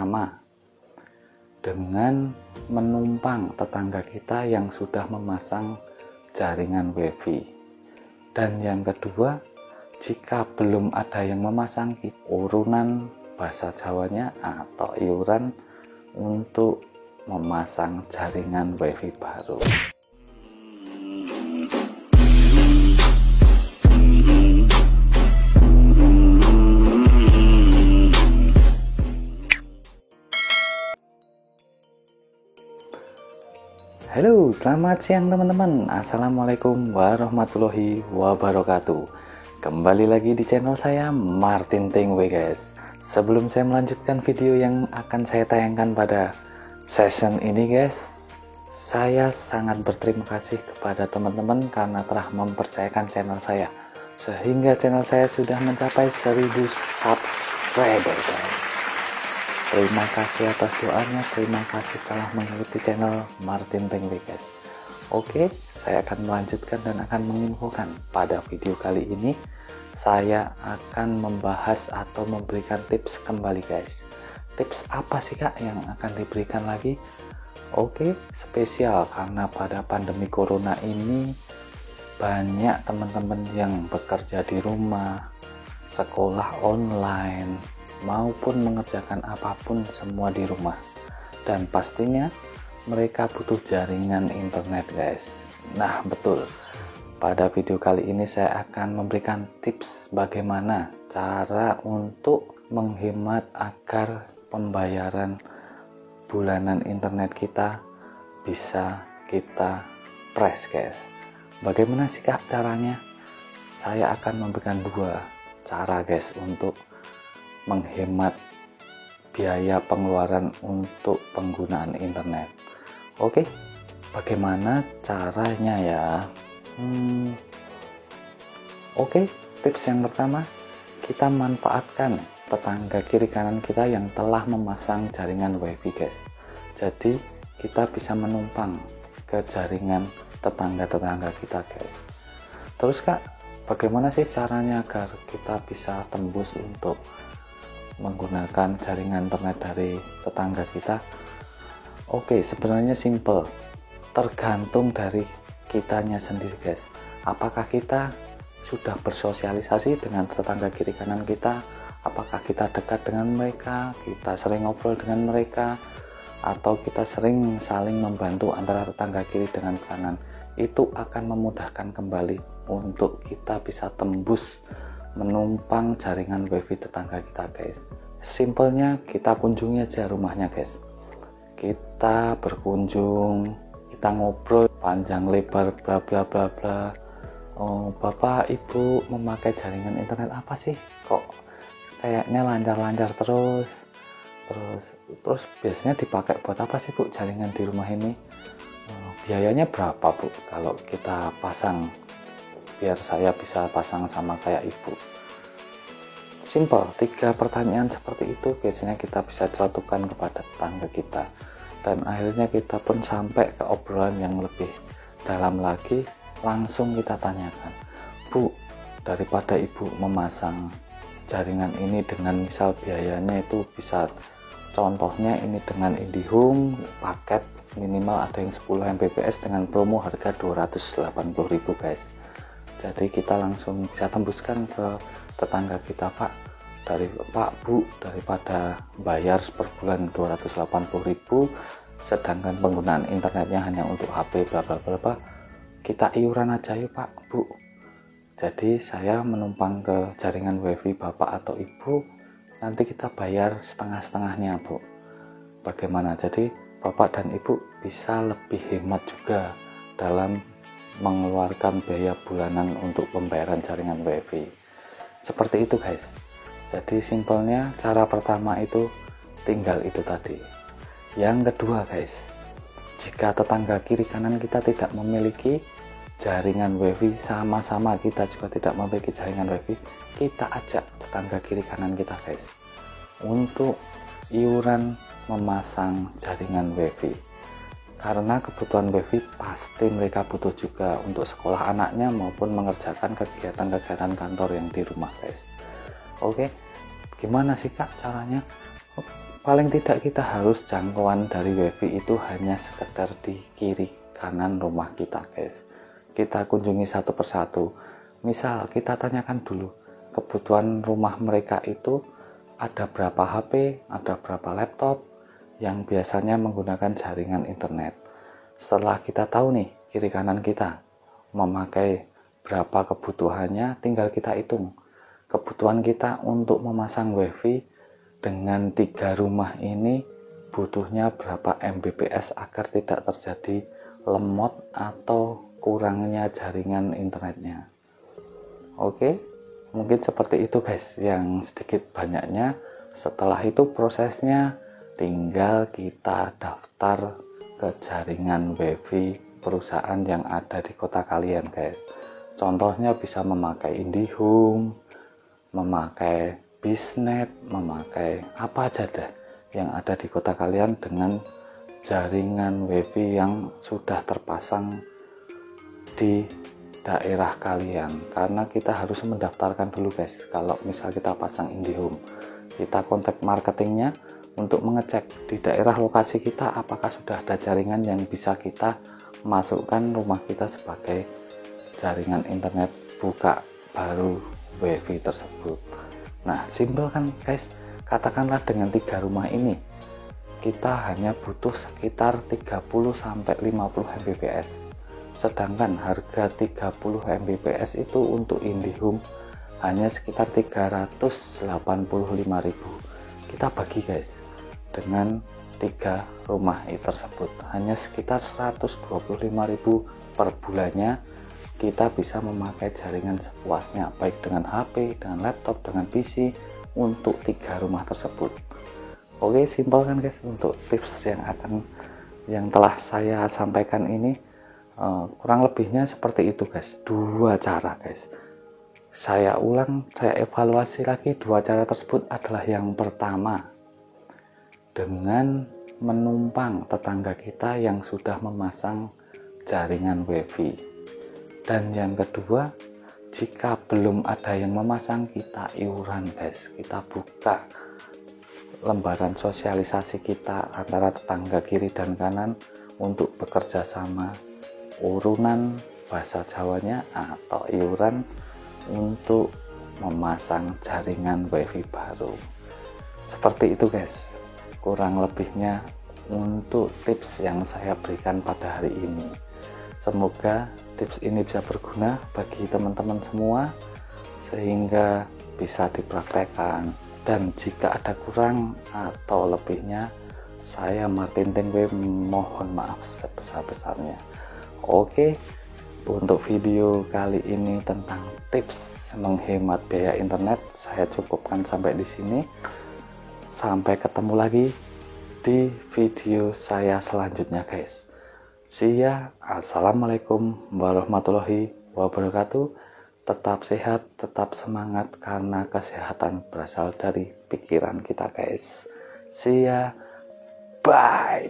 pertama, dengan menumpang tetangga kita yang sudah memasang jaringan WiFi. Dan yang kedua, jika belum ada yang memasang, urunan bahasa Jawanya atau iuran untuk memasang jaringan WiFi baru. Halo, selamat siang teman-teman. Assalamualaikum warahmatullahi wabarakatuh. Kembali lagi di channel saya, Martin Tengwe guys. Sebelum saya melanjutkan video yang akan saya tayangkan pada session ini guys, saya sangat berterima kasih kepada teman-teman karena telah mempercayakan channel saya, sehingga channel saya sudah mencapai 1000 subscriber guys. Terima kasih atas doanya, terima kasih telah mengikuti channel Martin Tengwe guys. Oke, saya akan melanjutkan dan akan menginfokan. Pada video kali ini saya akan membahas atau memberikan tips kembali guys. Tips apa sih kak yang akan diberikan lagi? Oke, spesial karena pada pandemi corona ini banyak teman-teman yang bekerja di rumah, sekolah online, maupun mengerjakan apapun semua di rumah, dan pastinya mereka butuh jaringan internet guys. Nah betul, pada video kali ini saya akan memberikan tips bagaimana cara untuk menghemat agar pembayaran bulanan internet kita bisa kita press guys. Bagaimana sih kak caranya? Saya akan memberikan dua cara guys untuk menghemat biaya pengeluaran untuk penggunaan internet. Oke, bagaimana caranya ya? Oke, tips yang pertama, kita manfaatkan tetangga kiri kanan kita yang telah memasang jaringan WiFi guys. Jadi kita bisa menumpang ke jaringan tetangga-tetangga kita guys. Terus kak, bagaimana sih caranya agar kita bisa tembus untuk menggunakan jaringan internet dari tetangga kita? Oke, sebenarnya simple, tergantung dari kitanya sendiri guys. Apakah kita sudah bersosialisasi dengan tetangga kiri kanan kita? Apakah kita dekat dengan mereka, kita sering ngobrol dengan mereka, atau kita sering saling membantu antara tetangga kiri dengan kanan? Itu akan memudahkan kembali untuk kita bisa tembus menumpang jaringan WiFi tetangga kita guys. Simpelnya kita kunjungi aja rumahnya guys, kita berkunjung, kita ngobrol panjang lebar bla bla bla bla. Oh bapak ibu memakai jaringan internet apa sih, kok kayaknya lancar-lancar terus biasanya dipakai buat apa sih bu jaringan di rumah ini? Biayanya berapa bu kalau kita pasang, biar saya bisa pasang sama kayak ibu? Simple, 3 pertanyaan seperti itu biasanya kita bisa celetukan kepada tetangga kita, dan akhirnya kita pun sampai ke obrolan yang lebih dalam lagi. Langsung kita tanyakan, bu, daripada ibu memasang jaringan ini dengan misal biayanya itu bisa, contohnya ini dengan IndiHome paket minimal ada yang 10 Mbps dengan promo harga 280.000 guys. Jadi kita langsung bisa tembuskan ke tetangga kita, pak bu, daripada bayar per bulan 280.000 sedangkan penggunaan internetnya hanya untuk HP bla bla bla, kita iuran aja yuk pak bu. Jadi saya menumpang ke jaringan WiFi bapak atau ibu, nanti kita bayar setengah-setengahnya bu. Bagaimana? Jadi bapak dan ibu bisa lebih hemat juga dalam mengeluarkan biaya bulanan untuk pembayaran jaringan WiFi. Seperti itu guys. Jadi simpelnya cara pertama itu tinggal itu tadi. Yang kedua guys, jika tetangga kiri kanan kita tidak memiliki jaringan WiFi, sama-sama kita juga tidak memiliki jaringan WiFi, kita ajak tetangga kiri kanan kita guys untuk iuran memasang jaringan WiFi. Karena kebutuhan WiFi pasti mereka butuh juga untuk sekolah anaknya maupun mengerjakan kegiatan-kegiatan kantor yang di rumah guys. Oke, gimana sih kak caranya? paling tidak kita harus jangkauan dari wifi itu hanya sekedar di kiri kanan rumah kita guys. Kita kunjungi satu persatu, misal kita tanyakan dulu kebutuhan rumah mereka itu ada berapa HP, ada berapa laptop yang biasanya menggunakan jaringan internet. Setelah kita tahu nih kiri kanan kita memakai berapa kebutuhannya, tinggal kita hitung kebutuhan kita untuk memasang wifi dengan 3 rumah ini butuhnya berapa Mbps agar tidak terjadi lemot atau kurangnya jaringan internetnya. Oke, mungkin seperti itu guys, yang sedikit banyaknya. Setelah itu prosesnya tinggal kita daftar ke jaringan wifi perusahaan yang ada di kota kalian guys. Contohnya bisa memakai IndiHome, memakai Bisnet, memakai apa aja deh yang ada di kota kalian dengan jaringan wifi yang sudah terpasang di daerah kalian. Karena kita harus mendaftarkan dulu guys. Kalau misal kita pasang IndiHome, kita kontak marketingnya untuk mengecek di daerah lokasi kita apakah sudah ada jaringan yang bisa kita masukkan rumah kita sebagai jaringan internet buka baru wifi tersebut. Nah, simpel kan guys, katakanlah dengan 3 rumah ini kita hanya butuh sekitar 30-50 Mbps. Sedangkan harga 30 Mbps itu untuk IndiHome hanya sekitar 385.000. Kita bagi guys dengan 3 rumah tersebut hanya sekitar 125.000 per bulannya. Kita bisa memakai jaringan sepuasnya, baik dengan HP, dengan laptop, dengan PC untuk 3 rumah tersebut. Oke, simpel kan guys untuk tips yang telah saya sampaikan ini. Kurang lebihnya seperti itu guys, 2 cara guys. Saya ulang, saya evaluasi lagi, 2 cara tersebut adalah yang pertama dengan menumpang tetangga kita yang sudah memasang jaringan wifi. Dan yang kedua, jika belum ada yang memasang, kita iuran guys. Kita buka lembaran sosialisasi kita antara tetangga kiri dan kanan untuk bekerja sama, urunan bahasa Jawanya atau iuran untuk memasang jaringan wifi baru. Seperti itu guys, kurang lebihnya untuk tips yang saya berikan pada hari ini. Semoga tips ini bisa berguna bagi teman-teman semua sehingga bisa dipraktekkan. Dan jika ada kurang atau lebihnya, saya Martin Tengwe mohon maaf sebesar-besarnya. Oke, untuk video kali ini tentang tips menghemat biaya internet saya cukupkan sampai di sini. Sampai ketemu lagi di video saya selanjutnya guys. See ya. Assalamualaikum warahmatullahi wabarakatuh. Tetap sehat, tetap semangat, karena kesehatan berasal dari pikiran kita guys. See ya. Bye.